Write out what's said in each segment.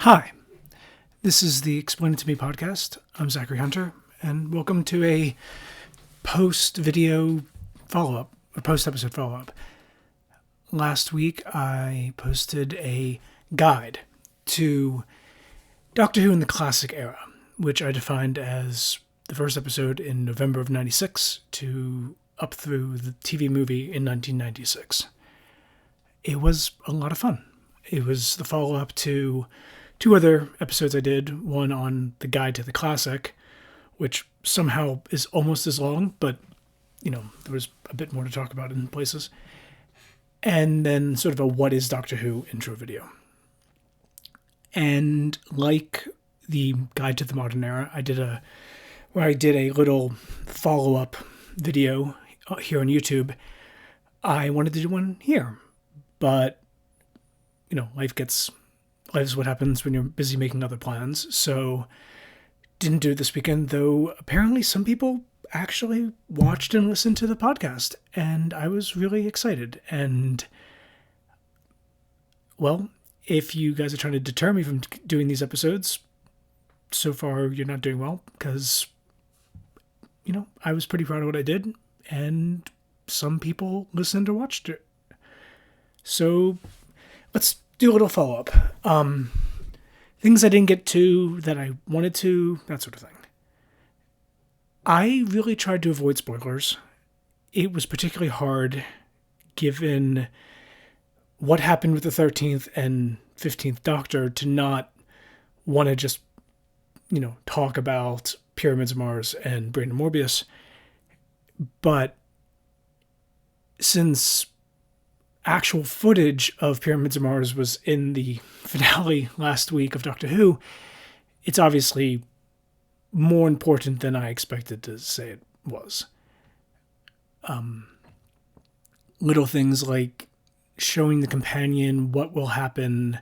Hi, this is the Explain It To Me podcast. I'm Zachary Hunter, and welcome to a post-video follow-up, or post-episode follow-up. Last week, I posted a guide to Doctor Who in the classic era, which I defined as the first episode in November of 96 to up through the TV movie in 1996. It was a lot of fun. It was the follow-up to two other episodes I did, one on the guide to the classic, which somehow is almost as long, but, there was a bit more to talk about in places. And then sort of a What is Doctor Who intro video. And like the guide to the modern era, I did a little follow-up video here on YouTube. I wanted to do one here, but, life is what happens when you're busy making other plans. So didn't do it this weekend, though apparently some people actually watched and listened to the podcast, and I was really excited. And, well, if you guys are trying to deter me from doing these episodes, so far you're not doing well, because, I was pretty proud of what I did, and some people listened or watched it. So let's do a little follow-up. Things I didn't get to that I wanted to, that sort of thing. I really tried to avoid spoilers. It was particularly hard given what happened with the 13th and 15th Doctor to not want to just, talk about Pyramids of Mars and Brandon Morbius. But since actual footage of Pyramids of Mars was in the finale last week of Doctor Who, it's obviously more important than I expected to say it was. Little things like showing the companion what will happen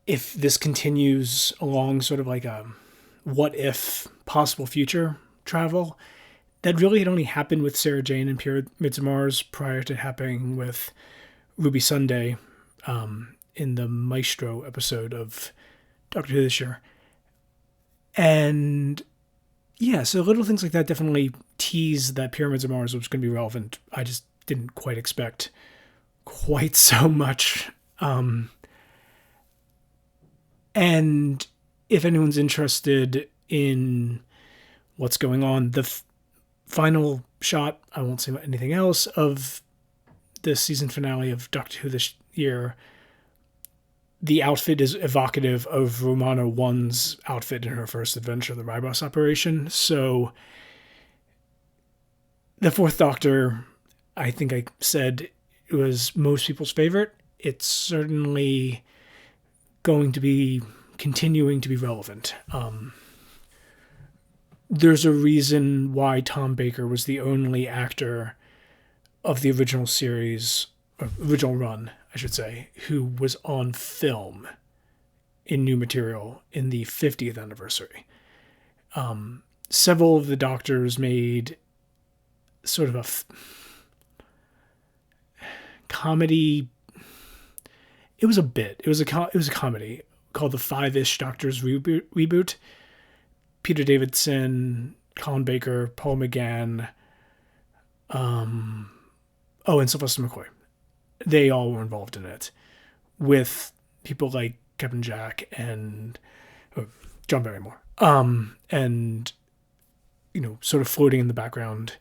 if this continues along sort of like a what if possible future travel. That really had only happened with Sarah Jane and Pyramids of Mars prior to happening with Ruby Sunday in the Maestro episode of Doctor Who this year. And yeah, so little things like that definitely tease that Pyramids of Mars was going to be relevant. I just didn't quite expect quite so much. And if anyone's interested in what's going on, the final shot, I won't say anything else, of the season finale of Doctor Who this year, the outfit is evocative of Romana 1's outfit in her first adventure, the Ribos operation. So the Fourth Doctor, I think I said it was most people's favorite. It's certainly going to be continuing to be relevant. There's a reason why Tom Baker was the only actor of the original series, original run, I should say, who was on film in new material in the 50th anniversary. Several of the Doctors made sort of a comedy. It was a bit. It was a comedy called the Five-ish Doctors reboot. Peter Davidson, Colin Baker, Paul McGann, and Sylvester McCoy. They all were involved in it, with people like Captain Jack and John Barrymore. And, sort of floating in the background,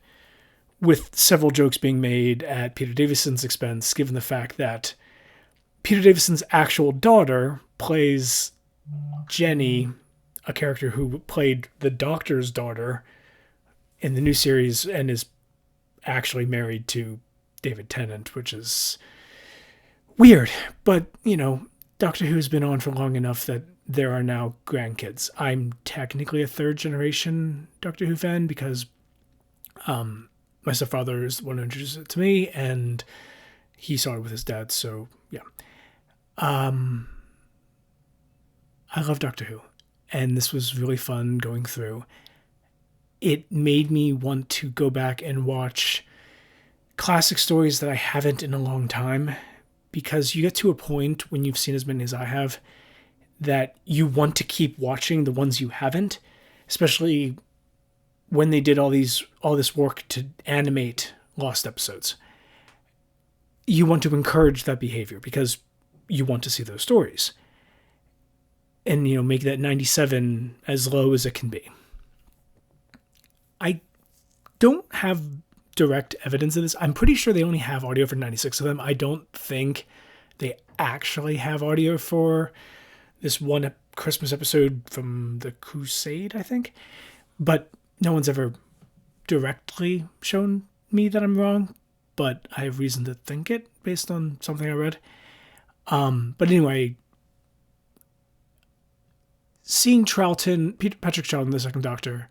with several jokes being made at Peter Davison's expense, given the fact that Peter Davison's actual daughter plays Jenny, a character who played the Doctor's daughter in the new series and is actually married to David Tennant, which is weird. But, Doctor Who's been on for long enough that there are now grandkids. I'm technically a third generation Doctor Who fan because my stepfather is the one who introduced it to me, and he saw it with his dad. So, yeah. I love Doctor Who. And this was really fun going through. It made me want to go back and watch classic stories that I haven't in a long time, because you get to a point when you've seen as many as I have, that you want to keep watching the ones you haven't, especially when they did all this work to animate lost episodes. You want to encourage that behavior because you want to see those stories. And, make that 97 as low as it can be. I don't have direct evidence of this. I'm pretty sure they only have audio for 96 of them. I don't think they actually have audio for this one Christmas episode from The Crusade, I think. But no one's ever directly shown me that I'm wrong. But I have reason to think it based on something I read. But anyway, seeing Patrick Troughton, the Second Doctor,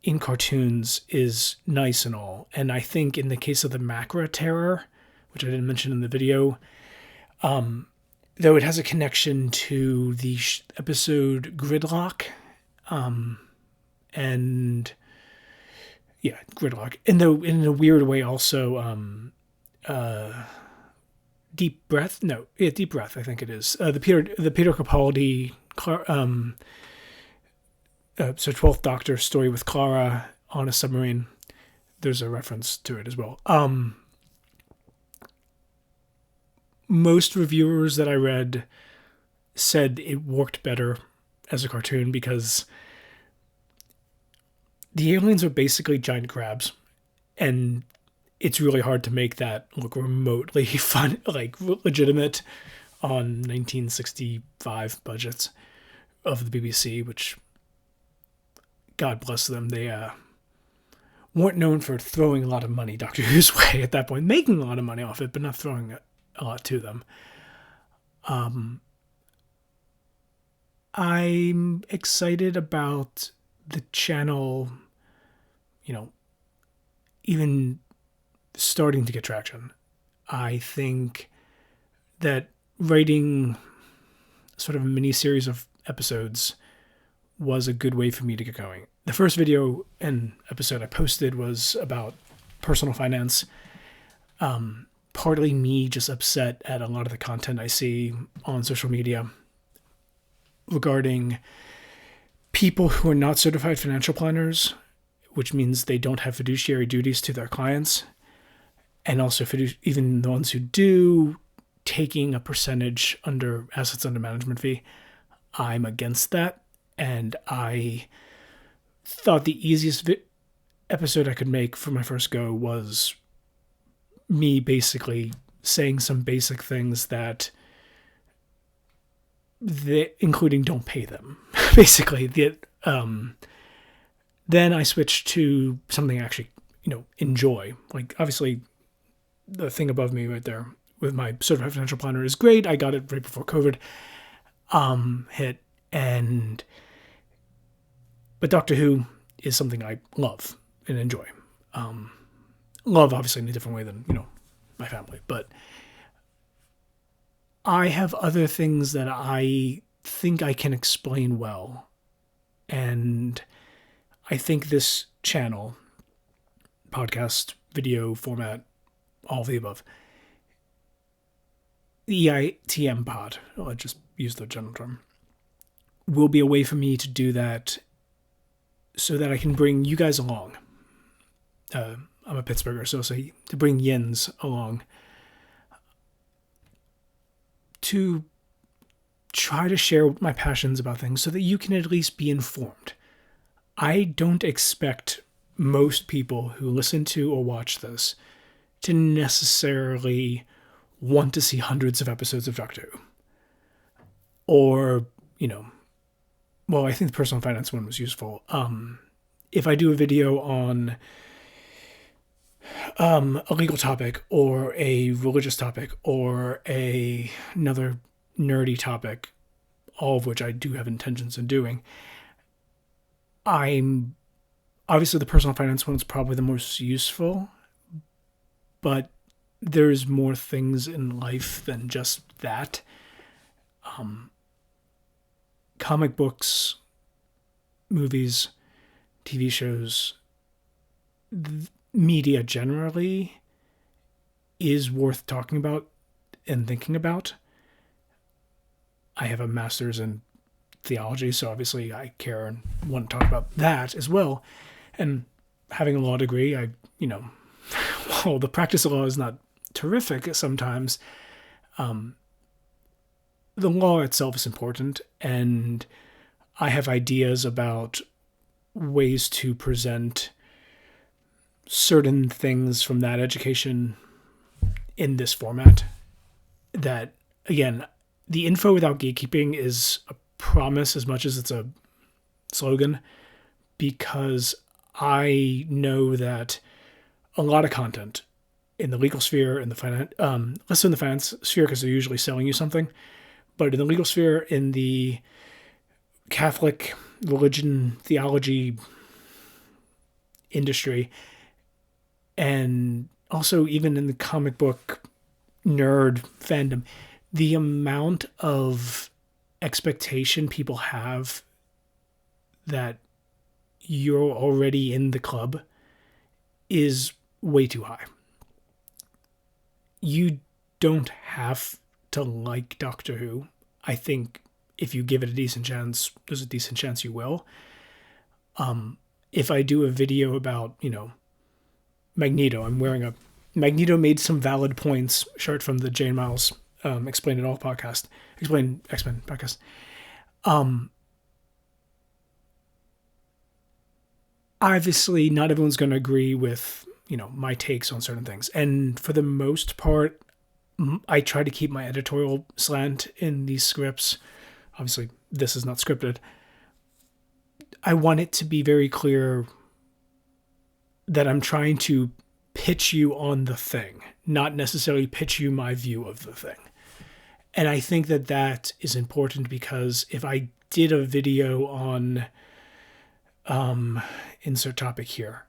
in cartoons is nice and all. And I think in the case of the Macra Terror, which I didn't mention in the video, though it has a connection to the episode Gridlock, and yeah, Gridlock. And though in a weird way also, Deep Breath. No, yeah, Deep Breath. I think it is the Peter Capaldi. So 12th Doctor story with Clara on a submarine. There's a reference to it as well. Most reviewers that I read said it worked better as a cartoon because the aliens are basically giant crabs, and it's really hard to make that look remotely fun, like legitimate, on 1965 budgets of the BBC, which, God bless them, they weren't known for throwing a lot of money Doctor Who's way at that point, making a lot of money off it, but not throwing a lot to them. I'm excited about the channel, even starting to get traction. I think that writing sort of a mini series of episodes was a good way for me to get going. The first video and episode I posted was about personal finance. Partly me just upset at a lot of the content I see on social media regarding people who are not certified financial planners, which means they don't have fiduciary duties to their clients, and also even the ones who do, taking a percentage under assets under management fee. I'm against that, and I thought the easiest episode I could make for my first go was me basically saying some basic things that including don't pay them. Basically, then I switched to something I actually, enjoy. Like, obviously, the thing above me right there with my certified financial planner is great. I got it right before COVID hit, but Doctor Who is something I love and enjoy. Love, obviously, in a different way than, my family. But I have other things that I think I can explain well. And I think this channel, podcast, video format, all of the above, the EITM pod, I'll just use the general term, will be a way for me to do that so that I can bring you guys along. I'm a Pittsburgher, so to bring Yins along to try to share my passions about things so that you can at least be informed. I don't expect most people who listen to or watch this to necessarily want to see hundreds of episodes of Doctor Who. Or, well, I think the personal finance one was useful. If I do a video on a legal topic or a religious topic or another nerdy topic, all of which I do have intentions of doing, I'm obviously the personal finance one is probably the most useful, but there's more things in life than just that. Comic books, movies, TV shows, media generally is worth talking about and thinking about. I have a master's in theology, so obviously I care and want to talk about that as well. And having a law degree, while the practice of law is not terrific sometimes, the law itself is important, and I have ideas about ways to present certain things from that education in this format. That, again, the info without gatekeeping is a promise as much as it's a slogan, because I know that a lot of content in the legal sphere, in the finance, less in the finance sphere because they're usually selling you something, but in the legal sphere, in the Catholic religion, theology industry, and also even in the comic book nerd fandom, the amount of expectation people have that you're already in the club is way too high. You don't have to like Doctor Who. I think if you give it a decent chance, there's a decent chance you will. If I do a video about, Magneto, I'm wearing a Magneto made some valid points shirt from the Jane Miles Explain X-Men podcast. Obviously, not everyone's going to agree with, my takes on certain things. And for the most part, I try to keep my editorial slant in these scripts. Obviously, this is not scripted. I want it to be very clear that I'm trying to pitch you on the thing, not necessarily pitch you my view of the thing. And I think that that is important, because if I did a video on, insert topic here,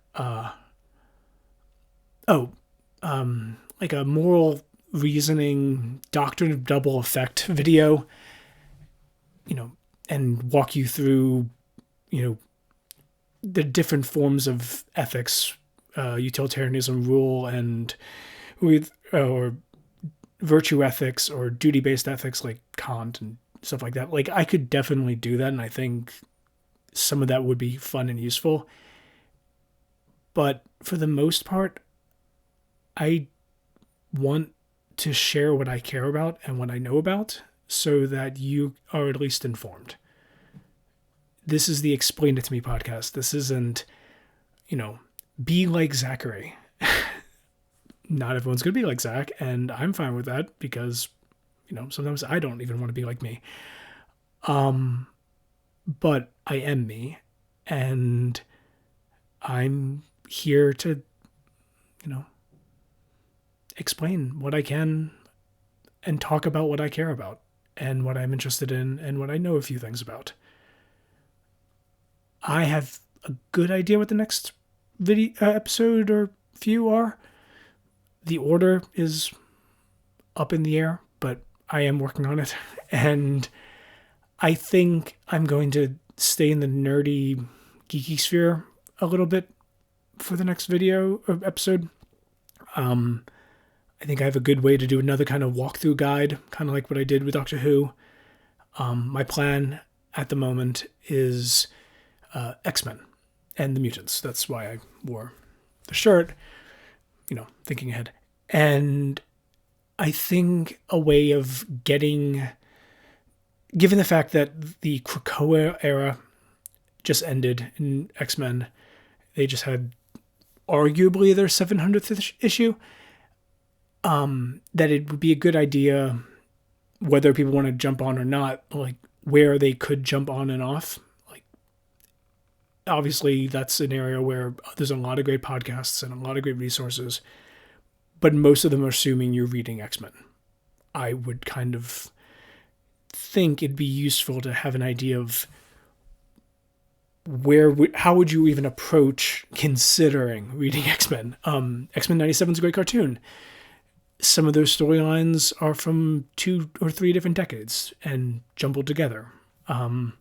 like a moral reasoning doctrine of double effect video, and walk you through, the different forms of ethics, utilitarianism, rule, and or virtue ethics or duty-based ethics like Kant and stuff like that. Like, I could definitely do that, and I think some of that would be fun and useful. But for the most part, I want to share what I care about and what I know about so that you are at least informed. This is the Explain It To Me podcast. This isn't, be like Zachary. Not everyone's going to be like Zach, and I'm fine with that because, sometimes I don't even want to be like me. But I am me, and I'm here to, explain what I can and talk about what I care about and what I'm interested in and what I know a few things about. I have a good idea what the next video episode or few are. The order is up in the air, but I am working on it. And I think I'm going to stay in the nerdy, geeky sphere a little bit for the next video or episode. I think I have a good way to do another kind of walkthrough guide, kind of like what I did with Doctor Who. My plan at the moment is X-Men and the mutants. That's why I wore the shirt, thinking ahead. And I think a way of given the fact that the Krakoa era just ended in X-Men, they just had arguably their 700th issue, that it would be a good idea, whether people want to jump on or not, like where they could jump on and off. Like, obviously that's an area where there's a lot of great podcasts and a lot of great resources, but most of them are assuming you're reading X-Men. I would kind of think it'd be useful to have an idea of how would you even approach considering reading X-Men. X-Men 97 is a great cartoon. Some of those storylines are from 2 or 3 different decades and jumbled together. I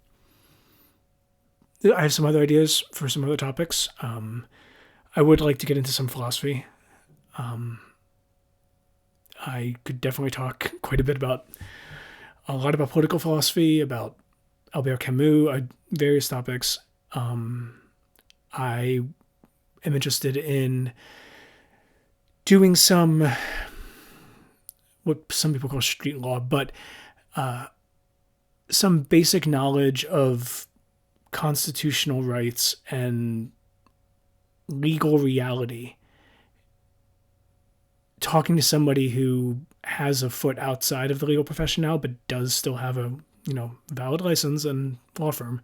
have some other ideas for some other topics. I would like to get into some philosophy. I could definitely talk quite a bit about political philosophy, about Albert Camus, various topics. I am interested in doing some, what some people call street law, but some basic knowledge of constitutional rights and legal reality. Talking to somebody who has a foot outside of the legal profession now, but does still have a valid license and law firm,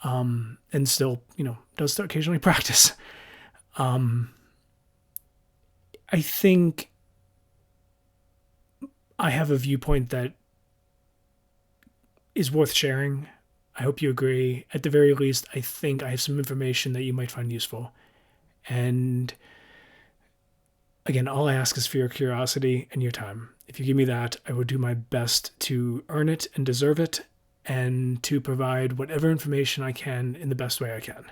and still does occasionally practice. I think I have a viewpoint that is worth sharing. I hope you agree. At the very least, I think I have some information that you might find useful. And again, all I ask is for your curiosity and your time. If you give me that, I will do my best to earn it and deserve it, and to provide whatever information I can in the best way I can.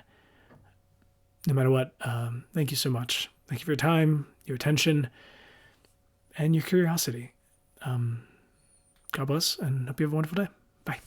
No matter what, thank you so much. Thank you for your time, your attention, and your curiosity. God bless, and hope you have a wonderful day. Bye.